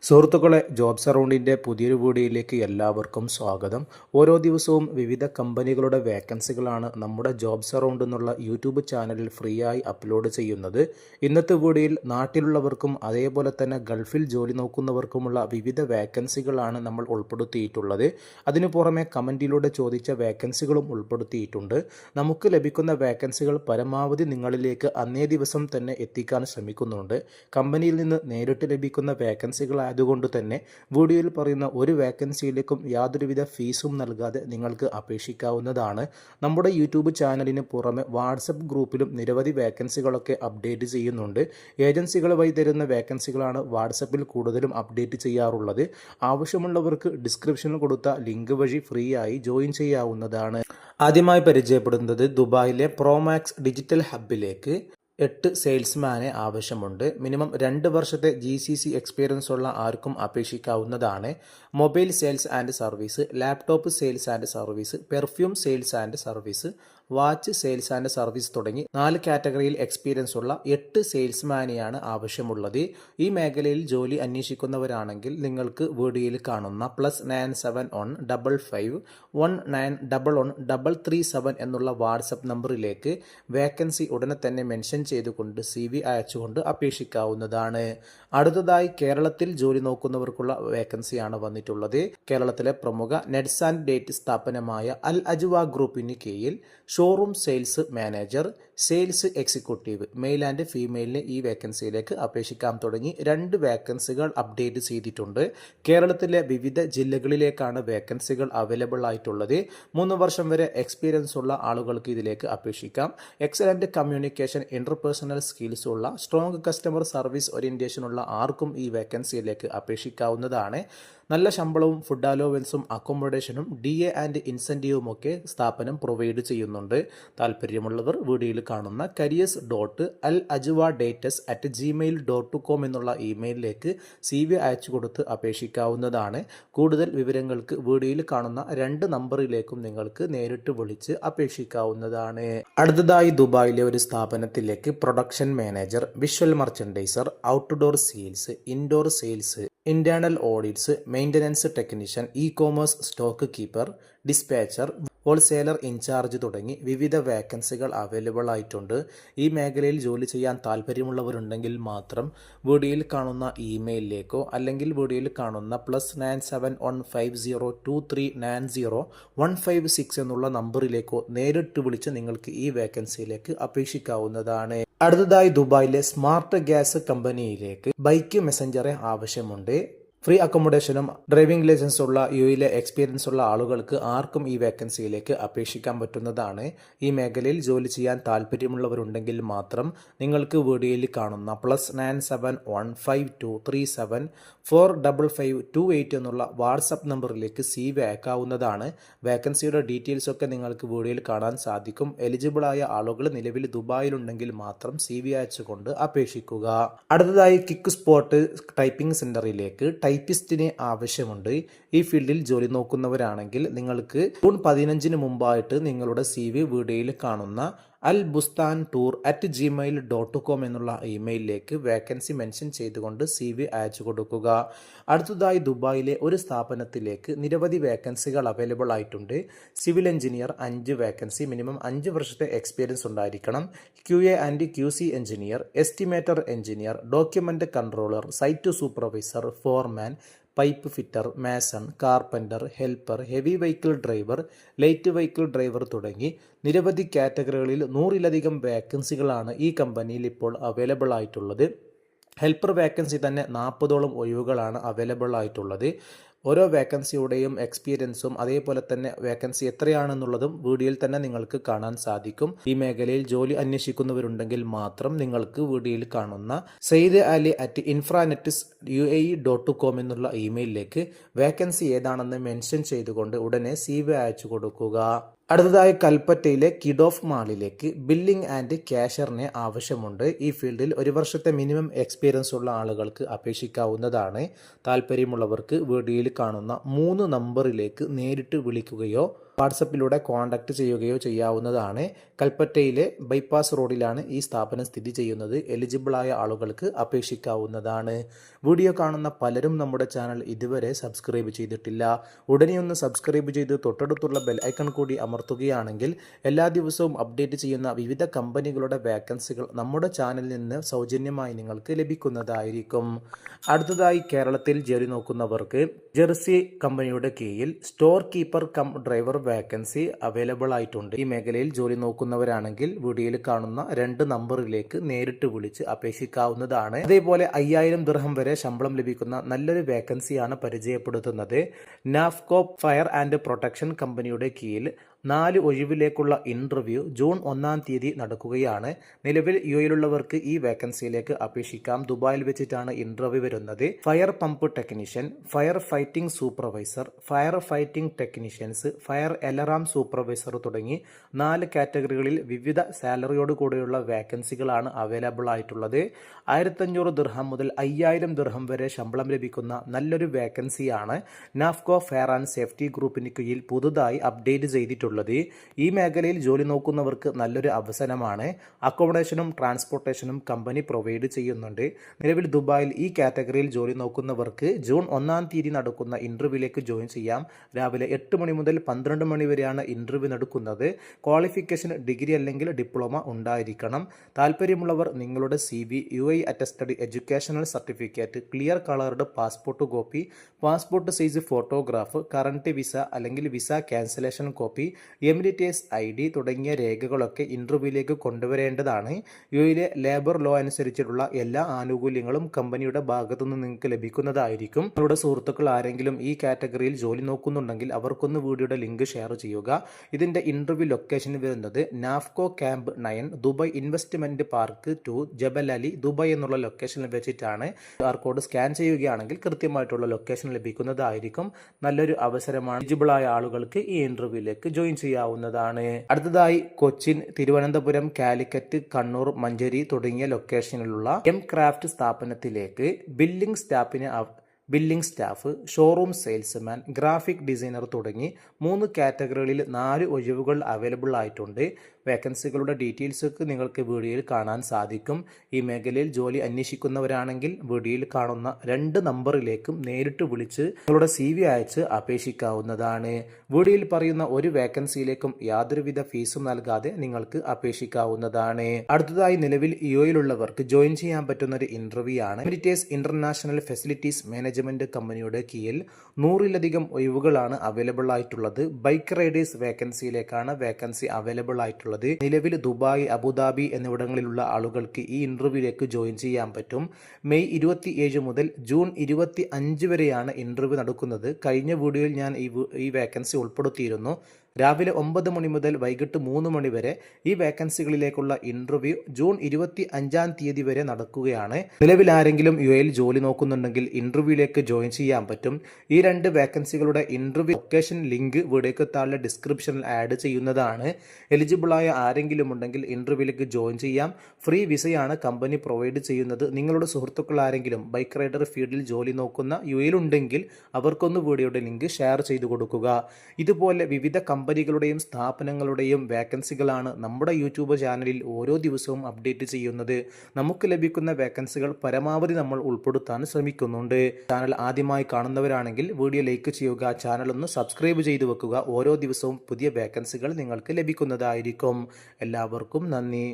സുഹൃത്തുക്കളെ, ജോബ്സ് അറൗണ്ടിൻ്റെ പുതിയൊരു വീഡിയോയിലേക്ക് എല്ലാവർക്കും സ്വാഗതം. ഓരോ ദിവസവും വിവിധ കമ്പനികളുടെ വേക്കൻസികളാണ് നമ്മുടെ ജോബ്സ് അറൗണ്ട് എന്നുള്ള യൂട്യൂബ് ചാനലിൽ ഫ്രീ ആയി അപ്ലോഡ് ചെയ്യുന്നത്. ഇന്നത്തെ വീഡിയോയിൽ നാട്ടിലുള്ളവർക്കും അതേപോലെ തന്നെ ഗൾഫിൽ ജോലി നോക്കുന്നവർക്കുമുള്ള വിവിധ വേക്കൻസികളാണ് നമ്മൾ ഉൾപ്പെടുത്തിയിട്ടുള്ളത്. അതിനു പുറമെ കമൻറ്റിലൂടെ ചോദിച്ച വേക്കൻസികളും ഉൾപ്പെടുത്തിയിട്ടുണ്ട്. നമുക്ക് ലഭിക്കുന്ന വേക്കൻസികൾ പരമാവധി നിങ്ങളിലേക്ക് അന്നേ ദിവസം തന്നെ എത്തിക്കാൻ ശ്രമിക്കുന്നുണ്ട്. കമ്പനിയിൽ നിന്ന് നേരിട്ട് ലഭിക്കുന്ന വേക്കൻസികൾ അതുകൊണ്ട് തന്നെ വീഡിയോയിൽ പറയുന്ന ഒരു വേക്കൻസിയിലേക്കും യാതൊരുവിധ ഫീസും നൽകാതെ നിങ്ങൾക്ക് അപേക്ഷിക്കാവുന്നതാണ്. നമ്മുടെ യൂട്യൂബ് ചാനലിന് പുറമെ വാട്സപ്പ് ഗ്രൂപ്പിലും നിരവധി വേക്കൻസികളൊക്കെ അപ്ഡേറ്റ് ചെയ്യുന്നുണ്ട്. ഏജൻസികൾ വഴി തരുന്ന വേക്കൻസികളാണ് വാട്സപ്പിൽ കൂടുതലും അപ്ഡേറ്റ് ചെയ്യാറുള്ളത്. ആവശ്യമുള്ളവർക്ക് ഡിസ്ക്രിപ്ഷനിൽ കൊടുത്ത ലിങ്ക് വഴി ഫ്രീ ആയി ജോയിൻ ചെയ്യാവുന്നതാണ്. ആദ്യമായി പരിചയപ്പെടുന്നത് ദുബായിലെ പ്രോമാക്സ് ഡിജിറ്റൽ ഹബ്ബിലേക്ക് 8 സെയിൽസ്മാനെ ആവശ്യമുണ്ട്. മിനിമം 2 വർഷത്തെ GCC എക്സ്പീരിയൻസ് ഉള്ള ആർക്കും അപേക്ഷിക്കാവുന്നതാണ്. Mobile sales and service, laptop sales and service, perfume sales and service, watch sales and service തുടങ്ങി 4 കാറ്റഗറിയിൽ എക്സ്പീരിയൻസ് ഉള്ള 8 സെയിൽസ്മാനെയാണ് ആവശ്യമുള്ളത്. ഈ മേഖലയിൽ ജോലി അന്വേഷിക്കുന്നവരാണെങ്കിൽ നിങ്ങൾക്ക് വീഡിയോയിൽ കാണുന്ന +971551911337 എന്നുള്ള വാട്സപ്പ് നമ്പറിലേക്ക് വേക്കൻസി ഉടനെ തന്നെ മെൻഷൻ ചെയ്തുകൊണ്ട് CV അയച്ചുകൊണ്ട് അപേക്ഷിക്കാവുന്നതാണ്. അടുത്തതായി കേരളത്തിൽ ജോലി നോക്കുന്നവർക്കുള്ള വേക്കൻസിയാണ് വന്നിട്ടുള്ളത്. കേരളത്തിലെ പ്രമുഖ നെറ്റ്സ് ആൻഡ് ഡേറ്റ് സ്ഥാപനമായ അൽ അജ്വ ഗ്രൂപ്പിന് കീഴിൽ showroom sales manager, sales executive, male and ഫീമെയിലിന് ഈ വേക്കൻസിയിലേക്ക് അപേക്ഷിക്കാൻ തുടങ്ങി 2 വേക്കൻസികൾ അപ്ഡേറ്റ് ചെയ്തിട്ടുണ്ട്. കേരളത്തിലെ വിവിധ ജില്ലകളിലേക്കാണ് വേക്കൻസികൾ അവൈലബിൾ ആയിട്ടുള്ളത്. 3 വർഷം വരെ എക്സ്പീരിയൻസ് ഉള്ള ആളുകൾക്ക് ഇതിലേക്ക് അപേക്ഷിക്കാം. എക്സലന്റ് കമ്മ്യൂണിക്കേഷൻ, ഇന്റർപേഴ്സണൽ സ്കിൽസ് ഉള്ള സ്ട്രോങ് കസ്റ്റമർ സർവീസ് ഓറിയന്റേഷൻ ഉള്ള ആർക്കും ഈ വേക്കൻസിയിലേക്ക് അപേക്ഷിക്കാവുന്നതാണ്. നല്ല ശമ്പളവും ഫുഡ് അലോവൻസും അക്കോമഡേഷനും DA ആൻഡ് ഇൻസെൻറ്റീവും ഒക്കെ സ്ഥാപനം പ്രൊവൈഡ് ചെയ്യുന്നുണ്ട്. താല്പര്യമുള്ളവർ വീഡിയോയിൽ കാണുന്ന careers.alajwadaters@gmail.com എന്നുള്ള ഇമെയിലിലേക്ക് CV അയച്ചു കൊടുത്ത് അപേക്ഷിക്കാവുന്നതാണ്. കൂടുതൽ വിവരങ്ങൾക്ക് വീഡിയോയിൽ കാണുന്ന 2 നമ്പറിലേക്കും നിങ്ങൾക്ക് നേരിട്ട് വിളിച്ച് അപേക്ഷിക്കാവുന്നതാണ്. അടുത്തതായി ദുബായിലെ ഒരു സ്ഥാപനത്തിലേക്ക് production manager, visual merchandiser, outdoor sales, indoor sales, internal audits, maintenance technician, e-commerce stock keeper, dispatcher, wholesaler incharge തുടങ്ങി വിവിധ വേക്കൻസികൾ അവൈലബിൾ ആയിട്ടുണ്ട്. ഈ മേഖലയിൽ ജോലി ചെയ്യാൻ താല്പര്യമുള്ളവരുണ്ടെങ്കിൽ മാത്രം വീഡിയോയിൽ കാണുന്ന ഇമെയിലിലേക്കോ അല്ലെങ്കിൽ വീഡിയോയിൽ കാണുന്ന +971502390156 എന്നുള്ള നമ്പറിലേക്കോ നേരിട്ട് വിളിച്ച് നിങ്ങൾക്ക് ഈ വേക്കൻസിയിലേക്ക് അപേക്ഷിക്കാവുന്നതാണ്. അടുത്തതായി ദുബായിലെ സ്മാർട്ട് ഗ്യാസ് കമ്പനിയിലേക്ക് ബൈക്ക് മെസ്സഞ്ചറെ ആവശ്യമുണ്ട്. ഫ്രീ അക്കോമഡേഷനും ഡ്രൈവിംഗ് ലൈസൻസ് ഉള്ള UAE എക്സ്പീരിയൻസ് ഉള്ള ആളുകൾക്ക് ആർക്കും ഈ വേക്കൻസിയിലേക്ക് അപേക്ഷിക്കാൻ പറ്റുന്നതാണ്. ഈ മേഖലയിൽ ജോലി ചെയ്യാൻ താല്പര്യമുള്ളവരുണ്ടെങ്കിൽ മാത്രം നിങ്ങൾക്ക് വീഡിയോയിൽ കാണുന്ന +971523745528 എന്നുള്ള വാട്സപ്പ് നമ്പറിലേക്ക് CV അയക്കാവുന്നതാണ്. വേക്കൻസിയുടെ ഡീറ്റെയിൽസ് ഒക്കെ നിങ്ങൾക്ക് വീഡിയോയിൽ കാണാൻ സാധിക്കും. എലിജിബിൾ ആയ ആളുകൾ നിലവിൽ ദുബായിലുണ്ടെങ്കിൽ മാത്രം CV അയച്ചുകൊണ്ട് അപേക്ഷിക്കുക. അടുത്തതായി കിക്ക് സ്പോട്ട് ടൈപ്പിംഗ് സെന്ററിലേക്ക് ടൈപ്പിസ്റ്റിനെ ആവശ്യമുണ്ട്. ഈ ഫീൽഡിൽ ജോലി നോക്കുന്നവരാണെങ്കിൽ നിങ്ങൾക്ക് ജൂൺ 15 മുമ്പായിട്ട് നിങ്ങളുടെ CV വീഡിയോയിൽ കാണുന്ന albustantour@gmail.com എന്നുള്ള ഇമെയിലിലേക്ക് വേക്കൻസി മെൻഷൻ ചെയ്തുകൊണ്ട് CV അയച്ചു കൊടുക്കുക. അടുത്തതായി ദുബായിലെ ഒരു സ്ഥാപനത്തിലേക്ക് നിരവധി വേക്കൻസികൾ അവൈലബിൾ ആയിട്ടുണ്ട്. സിവിൽ എഞ്ചിനീയർ 5 വേക്കൻസി, മിനിമം 5 വർഷത്തെ എക്സ്പീരിയൻസ് ഉണ്ടായിരിക്കണം. QA and QC engineer, estimator engineer, document controller, site supervisor, foreman, pipe fitter, mason, carpenter, helper, heavy vehicle driver, light vehicle driver തുടങ്ങി നിരവധി കാറ്റഗറികളിൽ 100-ലധികം വേക്കൻസികളാണ് ഈ കമ്പനിയിൽ ഇപ്പോൾ അവൈലബിൾ ആയിട്ടുള്ളത്. ഹെൽപ്പർ വേക്കൻസി തന്നെ 40ഓളം ഒഴിവുകളാണ് അവൈലബിൾ ആയിട്ടുള്ളത്. ഓരോ വേക്കൻസിയുടെയും എക്സ്പീരിയൻസും അതേപോലെ തന്നെ വേക്കൻസി എത്രയാണെന്നുള്ളതും വീഡിയോയിൽ തന്നെ നിങ്ങൾക്ക് കാണാൻ സാധിക്കും. ഈ മേഖലയിൽ ജോലി അന്വേഷിക്കുന്നവരുണ്ടെങ്കിൽ മാത്രം നിങ്ങൾക്ക് വീഡിയോയിൽ കാണുന്ന saidali@infranetsuae.com എന്നുള്ള ഇമെയിലിലേക്ക് വേക്കൻസി ഏതാണെന്ന് മെൻഷൻ ചെയ്തുകൊണ്ട് ഉടനെ CV അയച്ചു കൊടുക്കുക. അടുത്തതായി കൽപ്പറ്റയിലെ കിഡ് ഓഫ് മാളിലേക്ക് ബില്ലിംഗ് ആൻഡ് ക്യാഷറിനെ ആവശ്യമുണ്ട്. ഈ ഫീൽഡിൽ 1 വർഷത്തെ മിനിമം എക്സ്പീരിയൻസ് ഉള്ള ആളുകൾക്ക് അപേക്ഷിക്കാവുന്നതാണ്. താല്പര്യമുള്ളവർക്ക് വീഡിയോയിൽ കാണുന്ന 3 നമ്പറിലേക്ക് നേരിട്ട് വിളിക്കുകയോ വാട്സപ്പിലൂടെ കോൺടാക്റ്റ് ചെയ്യുകയോ ചെയ്യാവുന്നതാണ്. കൽപ്പറ്റയിലെ ബൈപ്പാസ് റോഡിലാണ് ഈ സ്ഥാപനം സ്ഥിതി ചെയ്യുന്നത്. എലിജിബിളായ ആളുകൾക്ക് അപേക്ഷിക്കാവുന്നതാണ്. വീഡിയോ കാണുന്ന പലരും നമ്മുടെ ചാനൽ ഇതുവരെ സബ്സ്ക്രൈബ് ചെയ്തിട്ടില്ല. ഉടനെ ഒന്ന് സബ്സ്ക്രൈബ് ചെയ്ത് തൊട്ടടുത്തുള്ള ബെൽ ഐക്കൺ കൂടി അമർത്തുകയാണെങ്കിൽ എല്ലാ ദിവസവും അപ്ഡേറ്റ് ചെയ്യുന്ന വിവിധ കമ്പനികളുടെ വേക്കൻസികൾ നമ്മുടെ ചാനലിൽ നിന്ന് സൗജന്യമായി നിങ്ങൾക്ക് ലഭിക്കുന്നതായിരിക്കും. അടുത്തതായി കേരളത്തിൽ ജോലി നോക്കുന്നവർക്ക് ജെർസി കമ്പനിയുടെ കീഴിൽ store keeper cum driver vacancy available ആയിട്ടുണ്ട്. ഈ മേഖലയിൽ ജോലി നോക്കുന്നവരാണെങ്കിൽ വീഡിയോയിൽ കാണുന്ന 2 നമ്പറിലേക്ക് നേരിട്ട് വിളിച്ച് അപേക്ഷിക്കാവുന്നതാണ്. അതേപോലെ 5000 ദിർഹം വരെ ശമ്പളം ലഭിക്കുന്ന നല്ലൊരു വേക്കൻസിയാണ് പരിചയപ്പെടുത്തുന്നത്. നാഫ്കോ ഫയർ ആൻഡ് പ്രൊട്ടക്ഷൻ കമ്പനിയുടെ കീഴിൽ 4 ഒഴിവിലേക്കുള്ള ഇന്റർവ്യൂ ജൂൺ 1-ാം തീയതി നടക്കുകയാണ്. നിലവിൽ യുഎയിലുള്ളവർക്ക് ഈ വേക്കൻസിയിലേക്ക് അപേക്ഷിക്കാം. ദുബായിൽ വെച്ചിട്ടാണ് ഇന്റർവ്യൂ വരുന്നത്. Fire pump technician, fire fighting supervisor, fire fighting technicians, fire alarm supervisor തുടങ്ങി 4 കാറ്റഗറികളിൽ വിവിധ സാലറിയോട് കൂടെയുള്ള വേക്കൻസികളാണ് അവൈലബിൾ ആയിട്ടുള്ളത്. 1500 ദിർഹം മുതൽ 5000 ദിർഹം വരെ ശമ്പളം ലഭിക്കുന്ന നല്ലൊരു വേക്കൻസിയാണ് നാഫ്കോ ഫയർ ആൻഡ് സേഫ്റ്റി ഗ്രൂപ്പിന് കീഴിൽ പുതുതായി അപ്ഡേറ്റ് ചെയ്തിട്ടുള്ളത്. ഈ മേഖലയിൽ ജോലി നോക്കുന്നവർക്ക് നല്ലൊരു അവസരമാണ്. അക്കോമഡേഷനും ട്രാൻസ്പോർട്ടേഷനും കമ്പനി പ്രൊവൈഡ് ചെയ്യുന്നുണ്ട്. നിലവിൽ ദുബായിൽ ഈ കാറ്റഗറിയിൽ ജോലി നോക്കുന്നവർക്ക് ജൂൺ 1-ാം തീയതി നടക്കുന്ന ഇന്റർവ്യൂവിലേക്ക് ജോയിൻ ചെയ്യാം. രാവിലെ 8 മണി മുതൽ 12 മണി വരെയാണ് ഇന്റർവ്യൂ നടക്കുന്നത്. ക്വാളിഫിക്കേഷൻ ഡിഗ്രി അല്ലെങ്കിൽ ഡിപ്ലോമ ഉണ്ടായിരിക്കണം. താല്പര്യമുള്ളവർ നിങ്ങളുടെ CV, UAE attested educational certificate, clear coloured passport copy, passport size photograph, current visa അല്ലെങ്കിൽ visa cancellation copy, Emirates ID തുടങ്ങിയ രേഖകളൊക്കെ ഇന്റർവ്യൂവിലേക്ക് കൊണ്ടുവരേണ്ടതാണ്. യുഎയിലെ ലേബർ ലോ അനുസരിച്ചിട്ടുള്ള എല്ലാ ആനുകൂല്യങ്ങളും കമ്പനിയുടെ ഭാഗത്തുനിന്ന് നിങ്ങൾക്ക് ലഭിക്കുന്നതായിരിക്കും. നിങ്ങളുടെ സുഹൃത്തുക്കൾ ആരെങ്കിലും ഈ കാറ്റഗറിയിൽ ജോലി നോക്കുന്നുണ്ടെങ്കിൽ അവർക്കൊന്ന് വീഡിയോയുടെ ലിങ്ക് ഷെയർ ചെയ്യുക. ഇതിന്റെ ഇന്റർവ്യൂ ലൊക്കേഷൻ വരുന്നത് നാഫ്കോ ക്യാമ്പ് 9 ദുബായ് ഇൻവെസ്റ്റ്മെന്റ് പാർക്ക് 2 ജബൽ അലി ദുബായ് എന്നുള്ള ലൊക്കേഷനിൽ വെച്ചിട്ടാണ്. QR കോഡ് സ്കാൻ ചെയ്യുകയാണെങ്കിൽ കൃത്യമായിട്ടുള്ള ലൊക്കേഷൻ ലഭിക്കുന്നതായിരിക്കും. നല്ലൊരു അവസരമാണ്. എലിജിബിളായ ആളുകൾക്ക് ഈ ഇന്റർവ്യൂവിലേക്ക് ജോയിൻ ചെയ്യാവുന്നതാണ്. അടുത്തതായി കൊച്ചിൻ, തിരുവനന്തപുരം, കാലിക്കറ്റ്, കണ്ണൂർ, മഞ്ചേരി തുടങ്ങിയ ലൊക്കേഷനിലുള്ള ക്രാഫ്റ്റ് സ്ഥാപനത്തിലേക്ക് billing staff, showroom salesman, graphic designer തുടങ്ങി 3 കാറ്റഗറികളിൽ 4 ഒഴിവുകൾ അവൈലബിൾ ആയിട്ടുണ്ട്. വേക്കൻസികളുടെ ഡീറ്റെയിൽസൊക്കെ നിങ്ങൾക്ക് വീഡിയോയിൽ കാണാൻ സാധിക്കും. ഈ മേഖലയിൽ ജോലി അന്വേഷിക്കുന്നവരാണെങ്കിൽ വീഡിയോയിൽ കാണുന്ന 2 നമ്പറിലേക്കും നേരിട്ട് വിളിച്ച് നിങ്ങളുടെ CV അയച്ച് അപേക്ഷിക്കാവുന്നതാണ്. വീഡിയോയിൽ പറയുന്ന ഒരു വേക്കൻസിയിലേക്കും യാതൊരുവിധ ഫീസും നൽകാതെ നിങ്ങൾക്ക് അപേക്ഷിക്കാവുന്നതാണ്. അടുത്തതായി നിലവിൽ യുഎയിലുള്ളവർക്ക് ജോയിൻ ചെയ്യാൻ പറ്റുന്ന ഒരു ഇന്റർവ്യൂ ആണ്. എമിറേറ്റ്സ് ഇന്റർനാഷണൽ ഫെസിലിറ്റീസ് മാനേജ്മെന്റ് കമ്പനിയുടെ കീഴിൽ 100-ലധികം ഒഴിവുകളാണ് അവൈലബിൾ ആയിട്ടുള്ളത്. ബൈക്ക് റൈഡേഴ്സ് വേക്കൻസിയിലേക്കാണ് വേക്കൻസി അവൈലബിൾ ആയിട്ടുള്ളത്. നിലവിൽ ദുബായ്, അബുദാബി എന്നിവിടങ്ങളിലുള്ള ആളുകൾക്ക് ഈ ഇന്റർവ്യൂവിലേക്ക് ജോയിൻ ചെയ്യാൻ പറ്റും. മെയ് 27 മുതൽ ജൂൺ 25 വരെയാണ് ഇന്റർവ്യൂ നടക്കുന്നത്. കഴിഞ്ഞ വീഡിയോയിൽ ഞാൻ ഈ വേക്കൻസി ഉൾപ്പെടുത്തിയിരുന്നു. രാവിലെ 9 മണി മുതൽ വൈകിട്ട് 3 മണി വരെ ഈ വേക്കൻസികളിലേക്കുള്ള ഇന്റർവ്യൂ ജൂൺ 25-ാം തീയതി വരെ നടക്കുകയാണ്. നിലവിൽ ആരെങ്കിലും യുഎയിൽ ജോലി നോക്കുന്നുണ്ടെങ്കിൽ ഇന്റർവ്യൂവിലേക്ക് ജോയിൻ ചെയ്യാൻ പറ്റും. ഈ 2 വേക്കൻസികളുടെ ഇന്റർവ്യൂ ലൊക്കേഷൻ ലിങ്ക് വീഡിയോക്ക് താഴെ ഡിസ്ക്രിപ്ഷനിൽ ആഡ് ചെയ്യുന്നതാണ്. എലിജിബിളായ ആരെങ്കിലും ഉണ്ടെങ്കിൽ ഇന്റർവ്യൂവിലേക്ക് ജോയിൻ ചെയ്യാം. ഫ്രീ വിസയാണ് കമ്പനി പ്രൊവൈഡ് ചെയ്യുന്നത്. നിങ്ങളുടെ സുഹൃത്തുക്കൾ ആരെങ്കിലും ബൈക്ക് റൈഡർ ഫീൽഡിൽ ജോലി നോക്കുന്ന യുഎയിലുണ്ടെങ്കിൽ അവർക്കൊന്ന് വീഡിയോയുടെ ലിങ്ക് ഷെയർ ചെയ്തു കൊടുക്കുക. ഇതുപോലെ വിവിധ കമ്പനികളുടെയും സ്ഥാപനങ്ങളുടെയും വേക്കൻസികളാണ് നമ്മുടെ യൂട്യൂബ് ചാനലിൽ ഓരോ ദിവസവും അപ്ഡേറ്റ് ചെയ്യുന്നത്. നമുക്ക് ലഭിക്കുന്ന വേക്കൻസികൾ പരമാവധി നമ്മൾ ഉൾപ്പെടുത്താൻ ശ്രമിക്കുന്നുണ്ട്. ചാനൽ ആദ്യമായി കാണുന്നവരാണെങ്കിൽ വീഡിയോ ലൈക്ക് ചെയ്യുക, ചാനൽ ഒന്ന് സബ്സ്ക്രൈബ് ചെയ്തു വെക്കുക. ഓരോ ദിവസവും പുതിയ വേക്കൻസികൾ നിങ്ങൾക്ക് ലഭിക്കുന്നതായിരിക്കും. എല്ലാവർക്കും നന്ദി.